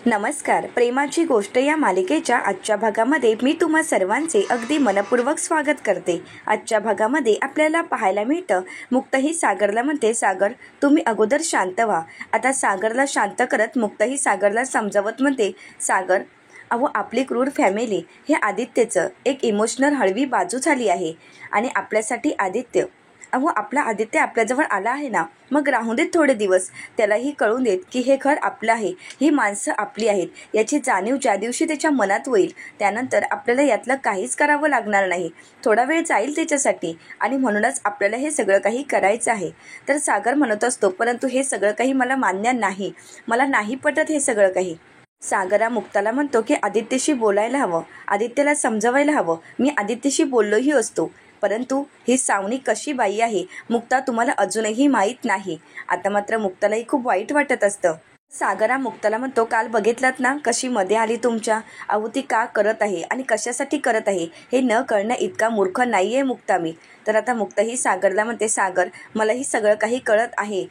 नमस्कार. प्रेमाची गोष्ट या मालिकेच्या आजच्या भागामध्ये मी तुम्हा सर्वांचे अगदी मनपूर्वक स्वागत करते. आजच्या भागामध्ये आपल्याला पाहायला मिळतं, मुक्ताही सागरला म्हणते, सागर तुम्ही अगोदर शांत व्हा. आता सागरला शांत करत मुक्ताही सागरला समजावत म्हणते, सागर अहो आपली क्रूर फॅमिली हे आदित्यचं एक इमोशनल हळवी बाजू झाली आहे आणि आपल्यासाठी आदित्य आपला आदित्य आपल्याजवळ आला आहे ना, मग राहून देत थोडे दिवस. त्यालाही कळून देत की हे घर आपलं आहे, ही माणसं आपली आहेत. याची जाणीव ज्या दिवशी त्याच्या मनात होईल त्यानंतर आपल्याला यातलं काहीच करावं लागणार नाही. थोडा वेळ जाईल त्याच्यासाठी आणि म्हणूनच आपल्याला हे सगळं काही करायचं आहे. तर सागर म्हणत असतो, परंतु हे सगळं काही मला मान्य नाही, मला नाही पटत हे सगळं काही. सागरा मुक्ताला म्हणतो की आदित्यशी बोलायला हवं, आदित्यला समजवायला हवं. मी आदित्यशी बोललोही असतो, परंतु ही सावनी कशी बाई आहे मुक्ता तुम्हाला अजूनही माहीत नाही. आता मात्र मुक्तालाही खूप वाईट वाटत असतं. सागरा मुक्ताला म्हणतो, काल बघितलात ना कशी मध्ये आली तुमच्या. ती का करत आहे आणि कशासाठी करत आहे हे न कळणं इतका मूर्ख नाहीये मुक्ता मी. तर आता मुक्ता ही सागरला म्हणते, सागर मलाही सगळं काही कळत आहे.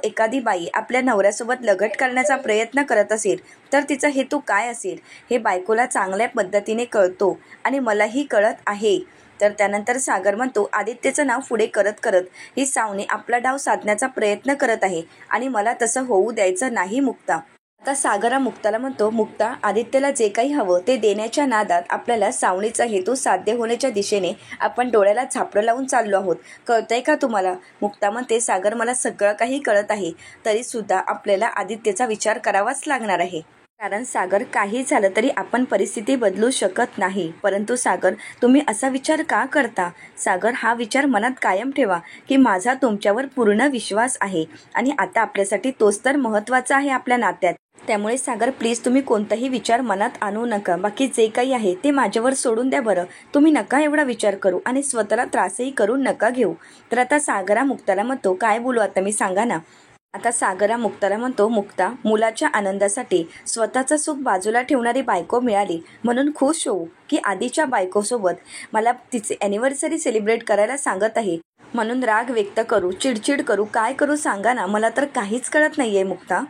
एखादी बाई आपल्या नवऱ्यासोबत लगट करण्याचा प्रयत्न करत असेल तर तिचा हेतू काय असेल हे बायकोला चांगल्या पद्धतीने कळतो आणि मलाही कळत आहे. तर त्यानंतर सागर म्हणतो, आदित्यचं नाव पुढे करत करत ही सावनी आपला डाव साधण्याचा प्रयत्न करत आहे आणि मला तसं होऊ द्यायचं नाही मुक्ता. आता सागरा मुक्ताला म्हणतो, मुक्ता आदित्यला जे काही हवं ते देण्याच्या नादात आपल्याला सावनीचा हेतू साध्य होण्याच्या दिशेने आपण डोळ्याला झापडं लावून चाललो आहोत. कळतंय का तुम्हाला? मुक्ता म्हणते, सागर मला सगळं काही कळत आहे, तरी सुद्धा आपल्याला आदित्यचा विचार करावाच लागणार आहे. कारण सागर काही झालं तरी आपण परिस्थिती बदलू शकत नाही. परंतु सागर तुम्ही असा विचार का करता? सागर हा विचार मनात कायम ठेवा की माझा तुमच्यावर पूर्ण विश्वास आहे आणि आता आपल्यासाठी तोच तर महत्त्वाचा आहे आपल्या नात्यात. त्यामुळे सागर प्लीज तुम्ही कोणताही विचार मनात आणू नका. बाकी जे काही आहे ते माझ्यावर सोडून द्या बरं. तुम्ही नका एवढा विचार करू आणि स्वतःला त्रासही करून नका घेऊ. तर आता सागरा मुक्ताला म्हणतो, काय बोलू आता मी सांगा ना. आता सागरा मुक्ताला म्हणतो, मुक्ता मुलाच्या आनंदासाठी स्वतःचं सुख बाजूला ठेवणारी बायको मिळाली म्हणून खुश होऊ की आधीच्या बायकोसोबत मला तिचे ॲनिव्हर्सरी सेलिब्रेट करायला सांगत आहे म्हणून राग व्यक्त करू, चिडचिड करू, काय करू सांगा ना, मला तर काहीच कळत नाहीये मुक्ता.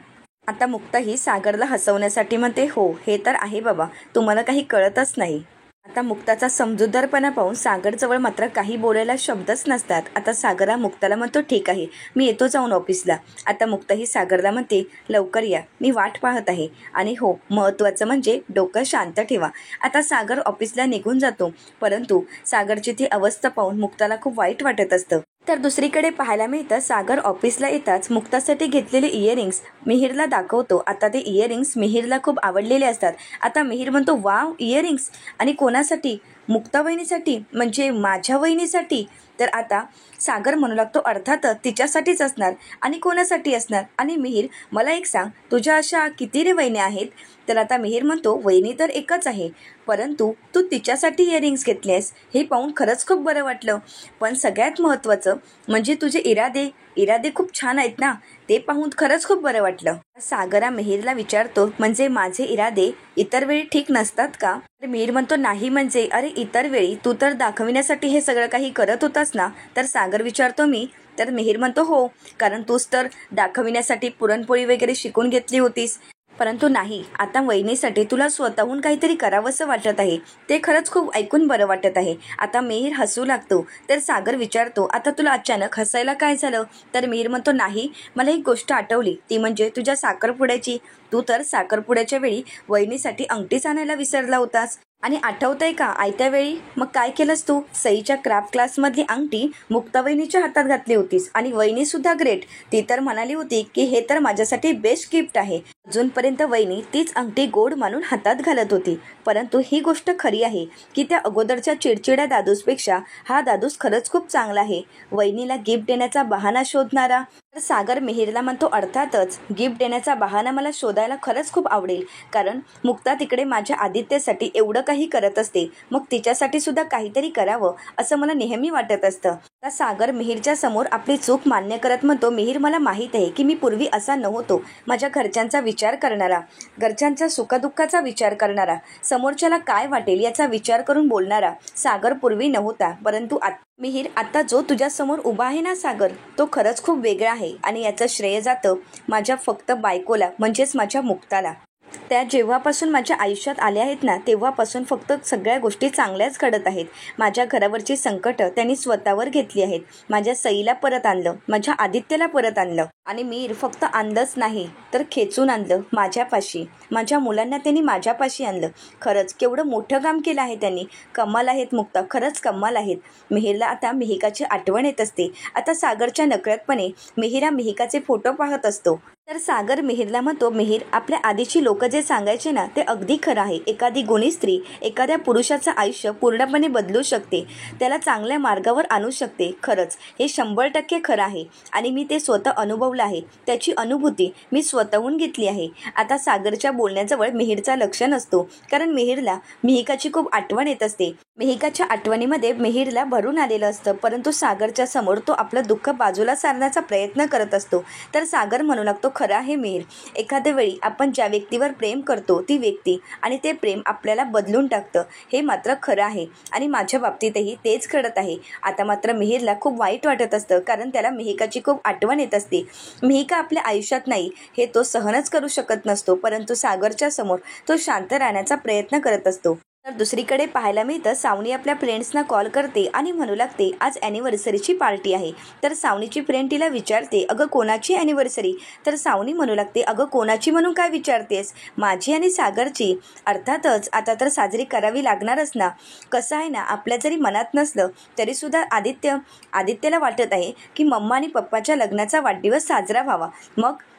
आता मुक्ता ही सागरला हसवण्यासाठी म्हणते, हो हे तर आहे बाबा, तुम्हाला काही कळतच नाही. आता मुक्ताचा समजूतदारपणा पाहून सागरजवळ मात्र काही बोलायला शब्दच नसतात. आता सागरा मुक्ताला म्हणतो, ठीक आहे मी येतो जाऊन ऑफिसला. आता मुक्ता ही सागरला म्हणते, लवकर या, मी वाट पाहत आहे आणि हो महत्त्वाचं म्हणजे डोकं शांत ठेवा. आता सागर ऑफिसला निघून जातो, परंतु सागरची ती अवस्था पाहून मुक्ताला खूप वाईट वाटत असतं. तर दुसरीकडे पाहायला मिळतं, सागर ऑफिसला येताच मुक्तासाठी घेतलेले इयरिंग्स मिहिरला दाखवतो. आता ते इयरिंग्स मिहिरला खूप आवडलेले असतात. आता मिहिर म्हणतो, वाव इयरिंग्स, आणि कोणासाठी? मुक्ता वहिनीसाठी, म्हणजे माझ्या वहिनीसाठी. तर आता सागर म्हणू लागतो, अर्थातच तिच्यासाठीच असणार आणि कोणासाठी असणार. आणि मिहिर मला एक सांग, तुझ्या अशा किती रे वहिनी आहेत? तर आता मिहिर म्हणतो, वहिनी तर एकच आहे, परंतु तू तिच्यासाठी इयरिंग्स घेतलेस हे पाहून खरंच खूप बरं वाटलं. पण सगळ्यात महत्त्वाचं म्हणजे तुझे इरादे खूप छान आहेत ना, ते पाहून खरंच खूप बरं वाटलं. सागरा मिहिरला विचारतो, म्हणजे माझे इरादे इतर वेळी ठीक नसतात का? तर मिहिर म्हणतो, नाही म्हणजे अरे इतर वेळी तू तर दाखविण्यासाठी हे सगळं काही करत होतास ना. तर सागर विचारतो, मी? तर मिहिर म्हणतो, हो, कारण तूच तर दाखविण्यासाठी पुरणपोळी वगैरे शिकून घेतली होतीस. परंतु नाही, आता वहिनीसाठी तुला स्वतःहून काहीतरी करावंसं वाटत आहे, ते खरंच खूप ऐकून बरं वाटत आहे. आता मिहिर हसू लागतो. तर सागर विचारतो, आता तुला अचानक हसायला काय झालं? तर मिहिर म्हणतो, नाही मला एक गोष्ट आठवली, ती म्हणजे तुझ्या साखरपुड्याची. तू तर साखरपुड्याच्या वेळी वहिनीसाठी अंगठीच आणायला विसरला होतास. आणि आठवतंय का आयत्या वेळी मग काय केलंस तू? सईच्या क्राफ्ट क्लासमधली अंगठी मुक्ता वहिनीच्या हातात घातली होतीस आणि वहिनी सुद्धा ग्रेट, ती तर म्हणाली होती की हे तर माझ्यासाठी बेस्ट गिफ्ट आहे. अजूनपर्यंत वहिनी तीच अंगठी गोड मानून हातात घालत होती. परंतु ही गोष्ट खरी आहे की त्या अगोदरच्या चिडचिड्या दादूसपेक्षा हा दादूस खरंच खूप चांगला आहे. वहिनीला गिफ्ट देण्याचा बहाणा शोधणारा. तर सागर मिहिरला म्हणतो, अर्थातच गिफ्ट देण्याचा बहाणा मला शोधायला खरंच खूप आवडेल, कारण मुक्ता तिकडे माझ्या आदित्यसाठी एवढं काही करत असते, मग तिच्यासाठी सुद्धा काहीतरी करावं असं मला नेहमी वाटत असतं. आता सागर मिहिरच्या समोर आपली चूक मान्य करत म्हणतो, मिहिर मला माहीत आहे की मी पूर्वी असा नव्हतो, माझ्या घरच्यांचा विचार करणारा, घरच्यांच्या सुखदुःखाचा विचार करणारा, समोरच्याला काय वाटेल याचा विचार करून बोलणारा सागर पूर्वी नव्हता. परंतु मिहिर आता जो तुझ्या समोर उभा आहे ना सागर, तो खरंच खूप वेगळा आहे आणि याचं श्रेय जातं माझ्या फक्त बायकोला, म्हणजेच माझ्या मुक्ताला. त्या जेव्हापासून माझ्या आयुष्यात आल्या आहेत ना, तेव्हापासून फक्त सगळ्या गोष्टी चांगल्याच घडत आहेत. माझ्या घरावरची संकटं त्यांनी स्वतःवर घेतली आहेत. माझ्या सईला परत आणलं, माझ्या आदित्यला परत आणलं आणि मीर फक्त आणलंच नाही तर खेचून आणलं माझ्यापाशी. माझ्या मुलांना त्यांनी माझ्यापाशी आणलं. खरंच केवढं मोठं काम केलं आहे त्यांनी. कमाल आहेत मुक्ता, खरंच कमाल आहेत. मिहिरला आता मिहिकाची आठवण येत असते. आता सागरच्या नकळतपणे मिहिरा मिहिकाचे फोटो पाहत असतो. तर सागर मिहिरला म्हणतो, मिहिर, आपल्या आधीची लोक जे सांगायचे ना ते अगदी खरं आहे. एखादी गुणी स्त्री एखाद्या पुरुषाचं आयुष्य पूर्णपणे बदलू शकते, त्याला चांगल्या मार्गावर आणू शकते. खरंच हे 100% खरं आहे आणि मी ते स्वतः अनुभवलं आहे. त्याची अनुभूती मी स्वतःहून घेतली आहे. आता सागरच्या बोलण्याजवळ मिहिरचा लक्ष नसतो, कारण मिहिरला मिहिकाची खूप आठवण येत असते. मिहिकाच्या आठवणीमध्ये मिहिरला भरून आलेलं असतं, परंतु सागरच्या समोर तो आपलं दुःख बाजूला सारण्याचा प्रयत्न करत असतो. तर सागर म्हणू लागतो, खरं आहे मिहिर, एखाद्या वेळी आपण ज्या व्यक्तीवर प्रेम करतो ती व्यक्ती आणि ते प्रेम आपल्याला बदलून टाकतं. हे मात्र खरं आहे आणि माझ्या बाबतीतही तेच घडत आहे. आता मात्र मिहिरला खूप वाईट वाटत असतं, कारण त्याला मिहिकाची खूप आठवण येत असते. मिहिका आपल्या आयुष्यात नाही हे तो सहनच करू शकत नसतो, परंतु सागरच्या समोर तो शांत राहण्याचा प्रयत्न करत असतो. तर दुसरीकडे पाहायला मिळतं, सावनी आपल्या फ्रेंड्सना कॉल करते आणि म्हणू लागते, आज ॲनिव्हर्सरीची पार्टी आहे. तर सावनीची फ्रेंड तिला विचारते, अगं कोणाची ॲनिव्हर्सरी? तर सावनी म्हणू लागते, अगं कोणाची म्हणून काय विचारतेस, माझी आणि सागरची. अर्थातच आता तर साजरी करावी लागणारच ना. कसं आहे ना, आपल्या जरी मनात नसलं तरीसुद्धा आदित्यला वाटत आहे की मम्मा आणि पप्पाच्या लग्नाचा वाढदिवस साजरा व्हावा.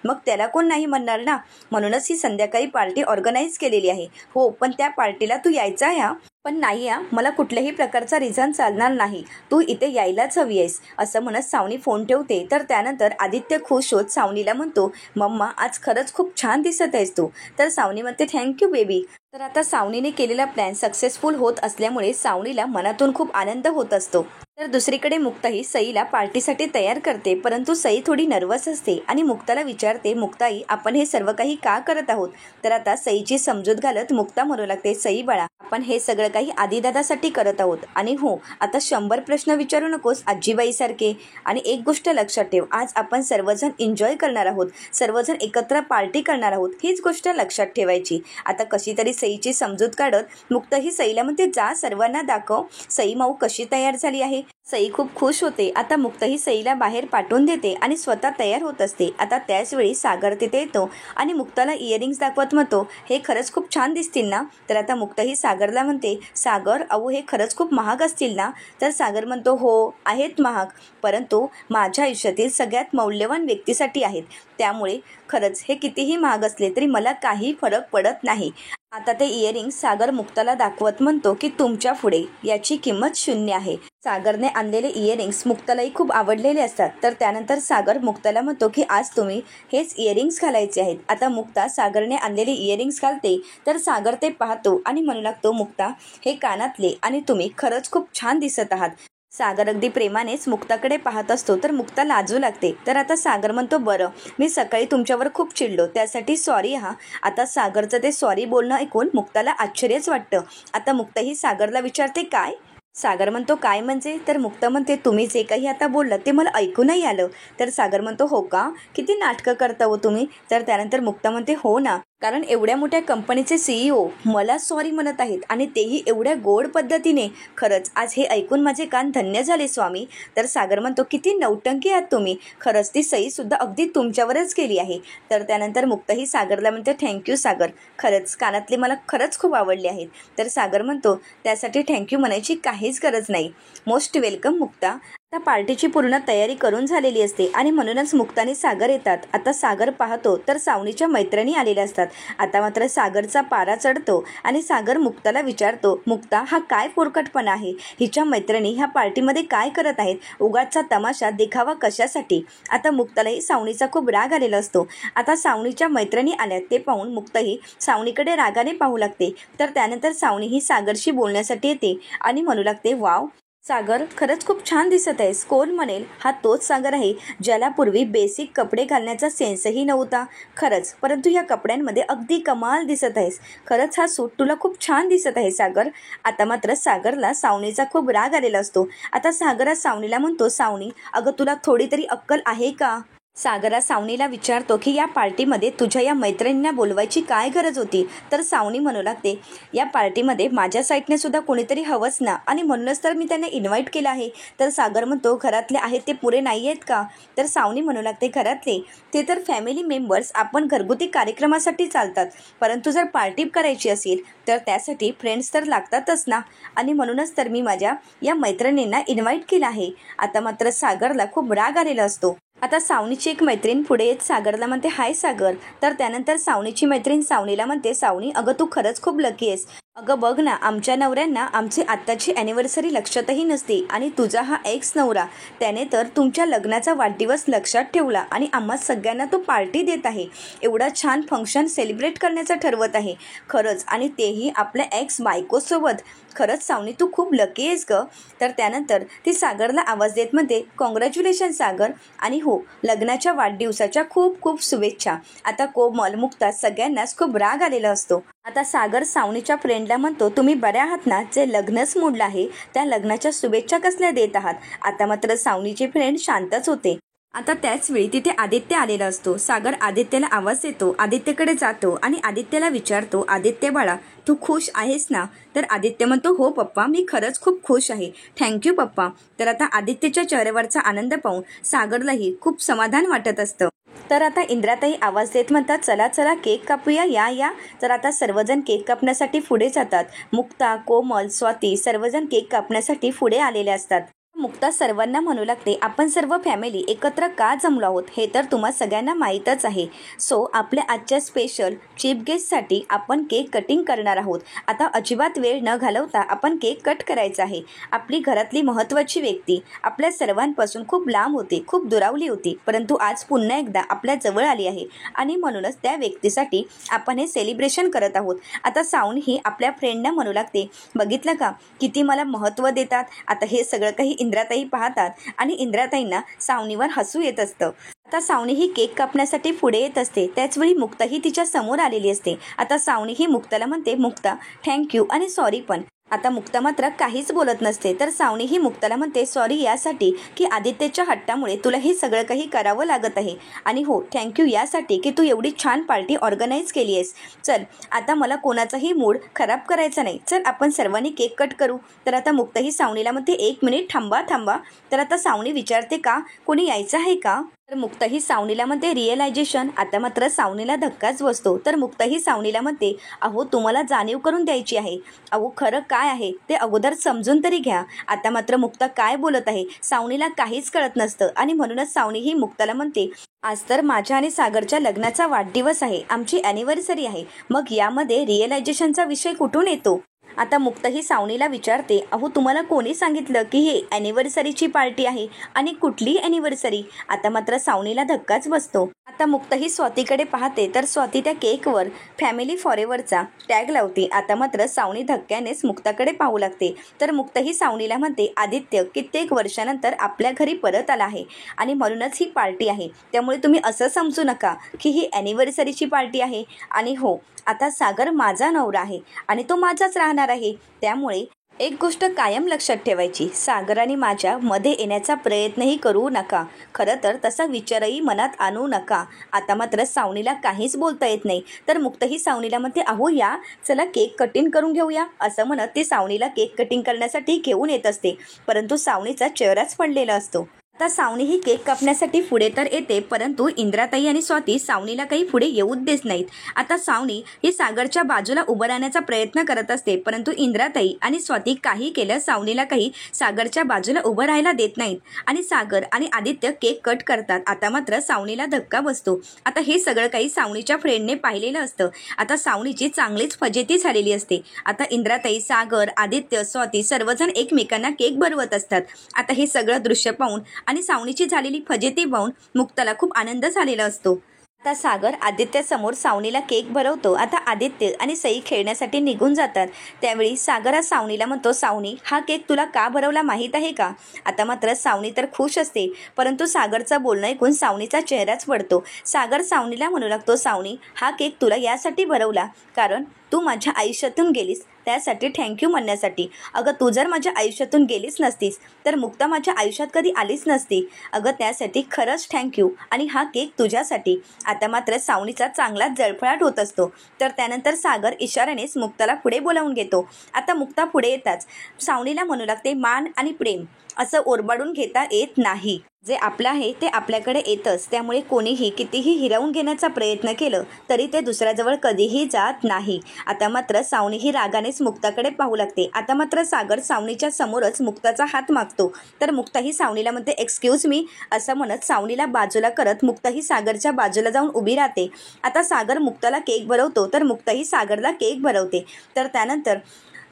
मग त्याला कोण नाही म्हणणार ना. म्हणूनच ही संध्याकाळी पार्टी ऑर्गनाईज केलेली आहे. हो, पण त्या पार्टीला तू यायचा आहे. पण नाही मला कुठल्याही प्रकारचा रिझन चालणार नाही, तू इथे यायलाच हवी आहेस, असं म्हणत सावनी फोन ठेवते. तर त्यानंतर आदित्य खुश होत सावनीला म्हणतो, मम्मा आज खरंच खूप छान दिसत आहेस तू. तर सावनी म्हणते, थँक्यू बेबी. तर आता सावनीने केलेला प्लॅन सक्सेसफुल होत असल्यामुळे सावनीला मनातून खूप आनंद होत असतो. तर दुसरीकडे मुक्ताही सईला पार्टीसाठी तयार करते, परंतु सई थोडी नर्वस असते आणि मुक्ताला विचारते, मुक्ताई, आपण हे सर्व काही का करत आहोत? तर आता सईची समजूत घालत मुक्ता म्हणू लागते, सई बाळा, आपण हे सगळं काही आदिदादासाठी करत आहोत. आणि हो, आता 100 प्रश्न विचारू नकोस आजीबाईसारखे. आणि एक गोष्ट लक्षात ठेव, आज आपण सर्वजण एन्जॉय करणार आहोत, सर्वजण एकत्र पार्टी करणार आहोत, हीच गोष्ट लक्षात ठेवायची. आता कशी तरी सईची समजूत काढत मुक्ताही सईला म्हणते, जा सर्वांना दाखव सई माऊ कशी तयार झाली आहे. सई खूप खुश होते. आता मुक्ताही सईला बाहेर पाठवून देते आणि स्वतः तयार होत असते. आता त्याच वेळी सागर तिथे येतो आणि मुक्ताला इयरिंग्स दाखवत म्हणतो, हे खरंच खूप छान दिसतील ना? तर आता मुक्ताही सागरला म्हणते, सागर अहो हे खरंच खूप महाग असतील ना? तर सागर म्हणतो, हो आहेत महाग, परंतु माझ्या आयुष्यातील सगळ्यात मौल्यवान व्यक्तीसाठी आहेत, त्यामुळे खरंच हे कितीही महाग असले तरी मला काही फरक पडत नाही. आता ते इयरिंग्स सागर मुक्ताला दाखवत म्हणतो की तुमच्या पुढे याची किंमत 0 आहे. सागरने आणलेले इयरिंग्स मुक्तालाही खूप आवडलेले असतात. तर त्यानंतर सागर मुक्ताला म्हणतो की आज तुम्ही हेच इयरिंग्स घालायचे आहेत. आता मुक्ता सागरने आणलेले इयरिंग्स घालते. तर सागर ते पाहतो आणि म्हणू लागतो, मुक्ता हे कानातले आणि तुम्ही खरंच खूप छान दिसत आहात. सागर अगदी प्रेमानेच मुक्ताकडे पाहत असतो. तर मुक्ता लाजू लागते. तर आता सागर म्हणतो, बरं मी सकाळी तुमच्यावर खूप चिडलो त्यासाठी सॉरी हा. आता सागरचं ते सॉरी बोलणं ऐकून मुक्ताला आश्चर्यच वाटतं. आता मुक्ताही सागरला विचारते, काय? सागर म्हणतो, काय म्हणजे? तर मुक्ता म्हणते, तुम्ही जे काही आता बोललं ते मला ऐकू नाही आलं. तर सागर म्हणतो, हो का, किती नाटकं करता हो तुम्ही. तर त्यानंतर मुक्ता म्हणते, हो ना, कारण एवढ्या मोठ्या कंपनीचे CEO मला सॉरी म्हणत आहेत आणि तेही एवढ्या गोड पद्धतीने. खरंच आज हे ऐकून माझे कान धन्य झाले स्वामी. तर सागर म्हणतो, किती नौटंकी आहात तुम्ही, खरंच ती सई सुद्धा अगदी तुमच्यावरच गेली आहे. तर त्यानंतर मुक्ताही सागरला म्हणते, थँक्यू सागर, खरंच कानातले मला खरंच खूप आवडले आहेत. तर सागर म्हणतो, त्यासाठी थँक्यू म्हणायची काहीच गरज नाही, मोस्ट वेलकम मुक्ता. आता पार्टीची पूर्ण तयारी करून झालेली असते आणि म्हणूनच मुक्ता आणि सागर येतात. आता सागर पाहतो तर सावनीच्या मैत्रिणी आलेल्या असतात. आता मात्र सागरचा पारा चढतो आणि सागर मुक्ताला विचारतो, मुक्ता हा काय पोरकटपणा आहे, हिच्या मैत्रिणी ह्या पार्टीमध्ये काय करत आहेत, उगाचचा तमाशा देखावा कशासाठी. आता मुक्तालाही सावनीचा खूप राग आलेला असतो. आता सावनीच्या मैत्रिणी आल्यात ते पाहून मुक्ताही सावनीकडे रागाने पाहू लागते. तर त्यानंतर सावनी ही सागरशी बोलण्यासाठी येते आणि म्हणू लागते, वाव सागर खरंच खूप छान दिसत आहेस. कोण म्हणेल हा तोच सागर आहे ज्याला पूर्वी बेसिक कपडे घालण्याचा सेन्सही नव्हता. खरंच, परंतु ह्या कपड्यांमध्ये अगदी कमाल दिसत आहेस. खरंच हा सूट तुला खूप छान दिसत आहे सागर. आता मात्र सागरला सावनीचा खूप राग आलेला असतो. आता सागर सावनीला म्हणतो, सावनी अगं तुला थोडी तरी अक्कल आहे का? सागरा सावनीला विचारतो की या पार्टीमध्ये तुझ्या या मैत्रिणींना बोलवायची काय गरज होती. तर सावनी म्हणू लागते, या पार्टीमध्ये माझ्या साईडने सुद्धा कोणीतरी हवंच ना, आणि म्हणूनच तर मी त्यांना इन्व्हाइट केलं आहे. तर सागर म्हणतो, घरातले आहेत ते पुरे नाही आहेत का. तर सावनी म्हणू लागते, घरातले ते तर फॅमिली मेंबर्स आपण घरगुती कार्यक्रमासाठी चालतात, परंतु जर पार्टी करायची असेल तर त्यासाठी फ्रेंड्स तर लागतातच ना, आणि म्हणूनच तर मी माझ्या या मैत्रिणींना इन्व्हाइट केलं आहे. आता मात्र सागरला खूप राग आलेला असतो. आता सावनीची एक मैत्रीण पुढे येत सागरला म्हणते, हाय सागर. तर त्यानंतर सावनीची मैत्रीण सावनीला म्हणते, सावनी अगं तू खरंच खूप लकी आहेस. अगं बघ ना, आमच्या नवऱ्यांना आमची आत्ताची ॲनिव्हर्सरी लक्षातही नसते, आणि तुझा हा एक्स नवरा त्याने तर तुमच्या लग्नाचा वाढदिवस लक्षात ठेवला आणि आम्हा सगळ्यांना तो पार्टी देत आहे. एवढा छान फंक्शन सेलिब्रेट करण्याचं ठरवत आहे खरंच, आणि तेही आपल्या एक्स बायकोसोबत. खरंच सावनी तू खूप लकी आहेस गं. तर त्यानंतर ती सागरला आवाज देत म्हणते, कॉंग्रॅच्युलेशन सागर, आणि हो लग्नाच्या वाढदिवसाच्या खूप खूप शुभेच्छा. आता कोमल मुक्ता सगळ्यांनाच खूप राग आलेला असतो. आता सागर सावनीच्या फ्रेंडला म्हणतो, तुम्ही बऱ्या आहात ना, जे लग्नच मोडलं आहे त्या लग्नाच्या शुभेच्छा कसल्या देत आहात. आता मात्र सावनीचे फ्रेंड शांतच होते. आता त्याच वेळी तिथे आदित्य आलेला असतो. सागर आदित्यला आवाज देतो, आदित्यकडे जातो आणि आदित्यला विचारतो, आदित्य बाळा तू खुश आहेस ना. तर आदित्य म्हणतो, हो पप्पा मी खरंच खूप खुश आहे, थँक्यू पप्पा. तर आता आदित्यच्या चेहऱ्यावरचा आनंद पाहून सागरलाही खूप समाधान वाटत असतं. तर आता इंद्राताई आवाज देत म्हणतात, चला चला केक कापूया, या या. तर आता सर्वजण केक कापण्यासाठी पुढे जातात. मुक्ता, कोमल, स्वाती सर्वजण केक कापण्यासाठी पुढे आलेले असतात. मुक्ता सर्वांना म्हणू लागते, आपण सर्व फॅमिली एकत्र का जमलो आहोत हे तर तुम्हा सगळ्यांना माहीतच आहे. सो आपल्या आजच्या स्पेशल चीफ गेस्टसाठी आपण केक कटिंग करणार आहोत. आता अजिबात वेळ न घालवता आपण केक कट करायचा आहे. आपली घरातली महत्त्वाची व्यक्ती आपल्या सर्वांपासून खूप लांब होती, खूप दुरावली होती, परंतु आज पुन्हा एकदा आपल्या जवळ आली आहे, आणि म्हणूनच त्या व्यक्तीसाठी आपण हे सेलिब्रेशन करत आहोत. आता सावनी ही आपल्या फ्रेंडना म्हणू लागते, बघितलं का किती मला महत्त्व देतात. आता हे सगळं काही इंद्राताई पाहतात आणि इंद्राताईंना सावनीवर हसू येत असतं. आता सावनी ही केक कापण्यासाठी पुढे येत असते. त्याचवेळी मुक्ताही तिच्या समोर आलेली असते. आता सावनी ही मुक्ताला म्हणते, मुक्ता थँक्यू आणि सॉरी पण. आता मुक्ता मात्र काहीच बोलत नसते. तर सावनी ही मुक्ताला म्हणते, सॉरी यासाठी की आदित्यच्या हट्टामुळे तुला हे सगळं काही करावं लागत आहे, आणि हो थँक्यू यासाठी की तू एवढी छान पार्टी ऑर्गनाईज केली आहेस. चल आता मला कोणाचाही मूड खराब करायचा नाही, चल आपण सर्वांनी केक कट करू. तर आता मुक्ता ही सावनीला म्हणते, एक मिनिट थांबा थांबा. तर आता सावनी विचारते, का कोणी यायचं आहे का. तर मुक्ता ही सावनीला म्हणते, रिअलायझेशन. आता मात्र सावनीला धक्काच बसतो. तर मुक्ता ही सावनीला म्हणते, अहो तुम्हाला जाणीव करून द्यायची आहे, अहो खरं काय आहे ते अगोदर समजून तरी घ्या. आता मात्र मुक्ता काय बोलत आहे सावनीला काहीच कळत नसतं, आणि म्हणूनच सावनी ही मुक्ताला म्हणते, आज तर माझ्या आणि सागरच्या लग्नाचा वाढदिवस आहे, आमची ॲनिव्हर्सरी आहे, मग यामध्ये रिअलायझेशनचा विषय कुठून येतो. आता मुक्ता ही सावनीला विचारते, अहो तुम्हाला कोणी सांगितलं की हे ॲनिव्हर्सरीची पार्टी आहे, आणि कुठली ॲनिव्हर्सरी. आता मात्र सावनीला धक्काच बसतो. आता मुक्ता ही स्वातीकडे पाहते. तर स्वाती त्या केकवर फॅमिली फॉरेव्हरचा टॅग लावते. आता मात्र सावनी धक्क्यानेच मुक्ताकडे पाहू लागते. तर मुक्ता ही सावनीला म्हणते, आदित्य कित्येक वर्षानंतर आपल्या घरी परत आला आहे, आणि म्हणूनच ही पार्टी आहे, त्यामुळे तुम्ही असं समजू नका की ही ॲनिव्हर्सरीची पार्टी आहे. आणि हो आता सागर माझा नवरा आहे आणि तो माझाच राहणार आहे, त्यामुळे एक गोष्ट कायम लक्षात ठेवायची, सागर आणि माझ्या मध्ये येण्याचा प्रयत्नही करू नका, खरं तर तसा विचारही मनात आणू नका. आता मात्र सावनीला काहीच बोलता येत नाही. तर मुक्ता ही सावनीला म्हणते, अहो या चला केक कटिंग करून घेऊया. असं म्हणत ती सावनीला केक कटिंग करण्यासाठी घेऊन येत असते, परंतु सावनीचा चेहराच पडलेला असतो. आता सावनी ही केक कापण्यासाठी पुढे तर येते, परंतु इंद्राताई आणि स्वाती सावनीला काही पुढे येऊच देत नाहीत. आता सावनी ही सागरच्या बाजूला उभं राहण्याचा प्रयत्न करत असते, परंतु इंद्राताई आणि स्वाती काही केलं सावनीला काही सागरच्या बाजूला उभं राहायला देत नाहीत, आणि सागर आणि आदित्य केक कट करतात. आता मात्र सावनीला धक्का बसतो. आता हे सगळं काही सावनीच्या फ्रेंडने पाहिलेलं असतं. आता सावनीची चांगलीच फजिती झालेली असते. आता इंद्राताई, सागर, आदित्य, स्वाती सर्वजण एकमेकांना केक भरवत असतात. आता हे सगळं दृश्य पाहून आणि सावनीची झालेली फजिती पाहून मुक्ताला खूप आनंद झालेला असतो. आता सागर आदित्यसमोर सावनीला केक भरवतो. आता आदित्य आणि सई खेळण्यासाठी निघून जातात. त्यावेळी सागर सावनीला म्हणतो, सावनी हा केक तुला का भरवला माहीत आहे का. आता मात्र सावनी तर खुश असते, परंतु सागरचं बोलणं ऐकून सावनीचा चेहराच पडतो. सागर सावनीला म्हणू लागतो, सावनी हा केक तुला यासाठी भरवला कारण तू माझ्या आयुष्यातून गेलीस त्यासाठी थँक्यू म्हणण्यासाठी. अगं तू जर माझ्या आयुष्यातून गेलीच नसतीस तर मुक्ता माझ्या आयुष्यात कधी आलीच नसती. अगं त्यासाठी खरंच थँक्यू. आणि हा केक तुझ्यासाठी. आता मात्र सावनीचा चांगलाच जळफळाट होत असतो. तर त्यानंतर सागर इशाऱ्यानेच मुक्ताला पुढे बोलावून घेतो. आता मुक्ता पुढे येताच सावनीला म्हणू लागते, मान आणि प्रेम असं ओरबाडून घेता येत नाही. जे आपलं आहे ते आपल्याकडे येतच. त्यामुळे कोणीही कितीही हिरावून घेण्याचा प्रयत्न केलं तरी ते दुसऱ्याजवळ कधीही जात नाही. आता मात्र सावनी ही रागानेच मुक्ताकडे पाहू लागते. आता मात्र सागर सावनीच्या समोरच मुक्ताचा हात मागतो. तर मुक्ता ही सावनीला म्हणते, एक्सक्यूज मी असं म्हणत सावनीला बाजूला करत मुक्ता ही सागरच्या बाजूला जाऊन उभी राहते. आता सागर मुक्ताला केक भरवतो तर मुक्ता ही सागरला केक भरवते. तर त्यानंतर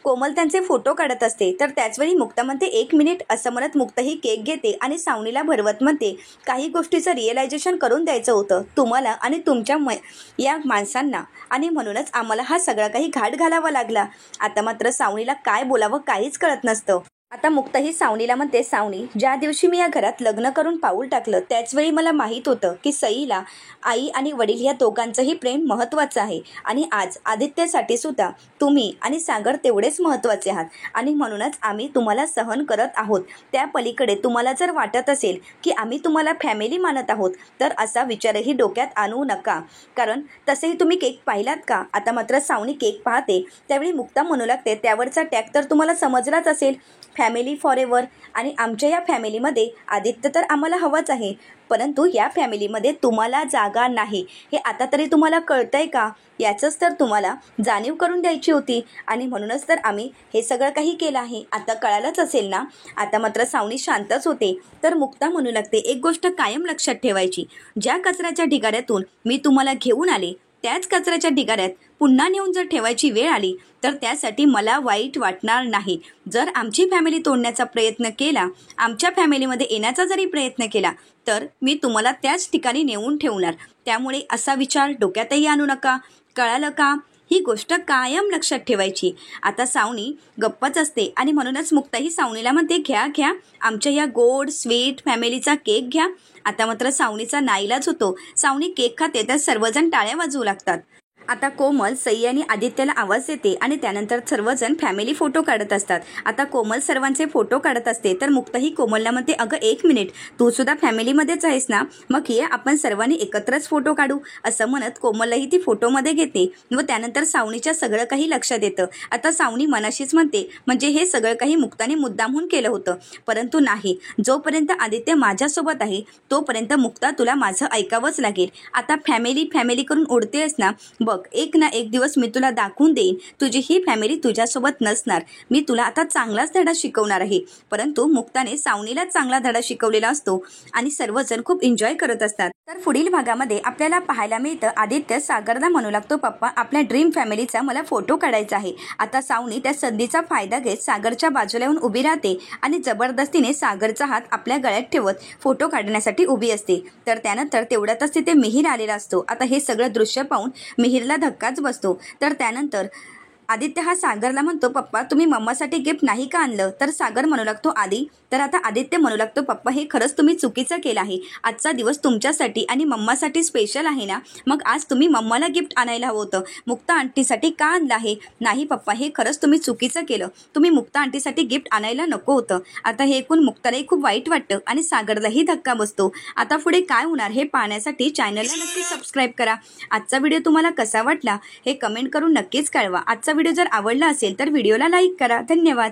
कोमल त्यांचे फोटो काढत असते. तर त्याचवेळी मुक्ता म्हणते, 1 मिनिट असं म्हणत मुक्ता ही केक घेते आणि सावनीला भरवत म्हणते, काही गोष्टीचं रिअलायझेशन करून द्यायचं होतं तुम्हाला आणि तुमच्या या माणसांना, आणि म्हणूनच आम्हाला हा सगळा काही घाट घालावा लागला. आता मात्र सावनीला काय बोलावं काहीच कळत नसतं. आता मुक्ता ही सावनीला म्हणते, सावनी ज्या दिवशी मी या घरात लग्न करून पाऊल टाकलं त्याचवेळी मला माहीत होतं की सईला आई आणि वडील या दोघांचंही प्रेम महत्त्वाचं आहे. आणि आज आदित्यसाठी सुद्धा तुम्ही आणि सागर तेवढेच महत्त्वाचे आहात. आणि म्हणूनच आम्ही तुम्हाला सहन करत आहोत. त्या पलीकडे तुम्हाला जर वाटत असेल की आम्ही तुम्हाला फॅमिली मानत आहोत तर असा विचारही डोक्यात आणू नका. कारण तसेही तुम्ही केक पाहिलात का? आता मात्र सावनी केक पाहते त्यावेळी मुक्ता म्हणू लागते, त्यावरचा टॅग तर तुम्हाला समजलाच असेल, फॅमिली फॉर एव्हर. आणि आमच्या या फॅमिलीमध्ये आदित्य तर आम्हाला हवाच आहे, परंतु या फॅमिलीमध्ये तुम्हाला जागा नाही. हे आता तरी तुम्हाला कळतंय का? याचंच तर तुम्हाला जाणीव करून द्यायची होती. आणि म्हणूनच तर आम्ही हे सगळं काही केलं आहे. आता कळालंच असेल ना? आता मात्र सावनी शांतच होते. तर मुक्ता म्हणू लागते, एक गोष्ट कायम लक्षात ठेवायची, ज्या कचऱ्याच्या ढिगाऱ्यातून मी तुम्हाला घेऊन आले त्याच कचऱ्याच्या ढिगाऱ्यात पुन्हा नेऊन जर ठेवायची वेळ आली तर त्यासाठी मला वाईट वाटणार नाही. जर आमची फॅमिली तोडण्याचा प्रयत्न केला, आमच्या फॅमिलीमध्ये येण्याचा जरी प्रयत्न केला तर मी तुम्हाला त्याच ठिकाणी नेऊन ठेवणार. त्यामुळे असा विचार डोक्यातही आणू नका. कळालं का? ही गोष्ट कायम लक्षात ठेवायची. आता सावनी गप्पच असते आणि म्हणूनच मुक्ता ही सावनीला म्हणते, घ्या घ्या आमच्या या गोड स्वीट फॅमिलीचा केक घ्या. आता मात्र सावनीचा नाईलाज होतो. सावनी केक खाते तर सर्वजण टाळ्या वाजवू लागतात. आता कोमल, सई आणि आदित्यला आवाज देते आणि त्यानंतर सर्वजण फॅमिली फोटो काढत असतात. आता कोमल सर्वांचे फोटो काढत असते तर मुक्ता ही कोमलला म्हणते, अगं 1 मिनिट, तू सुद्धा फॅमिलीमध्येच आहेस ना, मग ये आपण सर्वांनी एकत्रच फोटो काढू. असं म्हणत कोमललाही ती फोटोमध्ये घेते व त्यानंतर सावनीच्या सगळं काही लक्षात येतं. आता सावनी मनाशीच म्हणते, म्हणजे हे सगळं काही मुक्ताने मुद्दामहून केलं होतं, परंतु नाही, जोपर्यंत आदित्य माझ्यासोबत आहे तोपर्यंत मुक्ता तुला माझं ऐकावंच लागेल. आता फॅमिली फॅमिली करून उडतेस ना, बघ एक ना एक दिवस मी तुला दाखवून देईन तुझी ही फॅमिली तुझ्यासोबत नसणार. मी तुला आता चांगलाच धडा शिकवणार आहे. परंतु मुक्ताने सावनीला चांगला धडा शिकवलेला असतो आणि सर्वजण खूप एन्जॉय करत असतात. तर पुढील भागामध्ये आपल्याला पाहायला मिळतं, आदित्य सागरला म्हणू लागतो, पप्पा आपल्या ड्रीम फॅमिलीचा मला फोटो काढायचा आहे. आता सावनी त्या संधीचा फायदा घेत सागरच्या बाजूला येऊन उभी राहते आणि जबरदस्तीने सागरचा हात आपल्या गळ्यात ठेवत फोटो काढण्यासाठी उभी असते. तर त्यानंतर तेवढ्यातच तिथे मिहीर आलेला असतो. आता हे सगळं दृश्य पाहून मिहीरला धक्काच बसतो. तर त्यानंतर आदित्य हा सागरला म्हणतो, पप्पा तुम्ही मम्मासाठी गिफ्ट नाही का आणलं? तर सागर म्हणू लागतो, आदी. तर आता आदित्य म्हणू लागतो, पप्पा हे खरंच तुम्ही चुकीचं केलं आहे. आजचा दिवस तुमच्यासाठी आणि मम्मासाठी स्पेशल आहे ना, मग आज तुम्ही मम्माला गिफ्ट आणायला हवं होतं, मुक्ता आंटीसाठी का आणलं आहे? नाही पप्पा, हे खरंच तुम्ही चुकीचं केलं, तुम्ही मुक्ता आंटीसाठी गिफ्ट आणायला नको होतं. आता हे ऐकून मुक्तालाही खूप वाईट वाटतं आणि सागरलाही धक्का बसतो. आता पुढे काय होणार हे पाहण्यासाठी चॅनलला नक्की सबस्क्राईब करा. आजचा व्हिडिओ तुम्हाला कसा वाटला हे कमेंट करून नक्कीच कळवा. आजचा व्हिडिओ जर आवडला असेल तर व्हिडिओला लाईक करा. धन्यवाद.